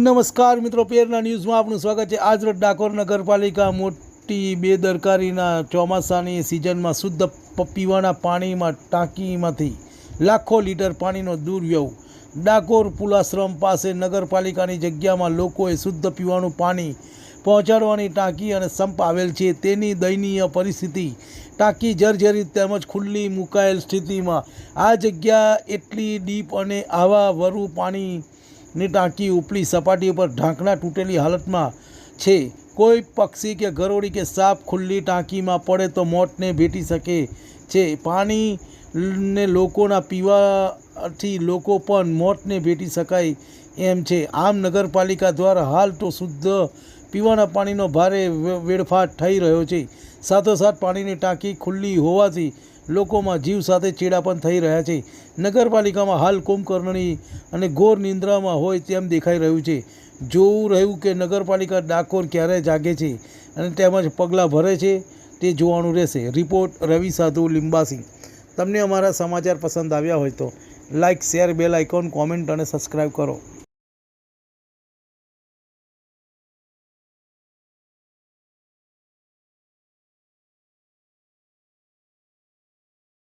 નમસ્કાર મિત્રો, પેરના ન્યૂઝમાં આપનું સ્વાગત છે। આજ રોજ ડાકોર નગરપાલિકા મોટી બેદરકારીના ચોમાસાની સિઝનમાં શુદ્ધ પીવાના પાણીમાં ટાંકીમાંથી લાખો લીટર પાણીનો દુર્વ્યવહાર। ડાકોર પુલાશ્રમ પાસે નગરપાલિકાની જગ્યામાં લોકોએ શુદ્ધ પીવાનું પાણી પહોંચાડવાની ટાંકી અને સંપ આવેલ છે, તેની દયનીય પરિસ્થિતિ। ટાંકી જર્જરિત તેમજ ખુલ્લી મુકાયેલ સ્થિતિમાં। આ જગ્યા એટલી ડીપ અને આવા વરુ પાણીની ટાંકી ઉપલી સપાટી પર ઢાંકણા તૂટેલી હાલતમાં છે। કોઈ પક્ષી કે ગરોળી કે સાપ ખુલ્લી ટાંકીમાં પડે તો મોતને ભેટી શકે છે। પાણીને લોકોના પીવાથી લોકો પણ મોતને ભેટી શકાય એમ છે। આમ નગરપાલિકા દ્વારા હાલ તો શુદ્ધ પીવાના પાણીનો ભારે વેડફાટ થઈ રહ્યો છે। સાથોસાથ પાણીની ટાંકી ખુલ્લી હોવાથી લોકોમાં જીવ સાથે ચેડા પણ થઈ રહ્યા છે। નગરપાલિકામાં હાલ કુંભકર્ણની અને ઘોર નિંદ્રામાં હોય તેમ દેખાઈ રહ્યું છે। જોવું રહ્યું કે નગરપાલિકા ડાકોર ક્યારે જાગે છે અને તેમજ પગલાં ભરે છે તે જોવાનું રહેશે। રિપોર્ટ રવિ સાધુ લિંબાસી। તમને અમારા સમાચાર પસંદ આવ્યા હોય તો like, share, bell icon, comment અને સબસ્ક્રાઈબ કરો।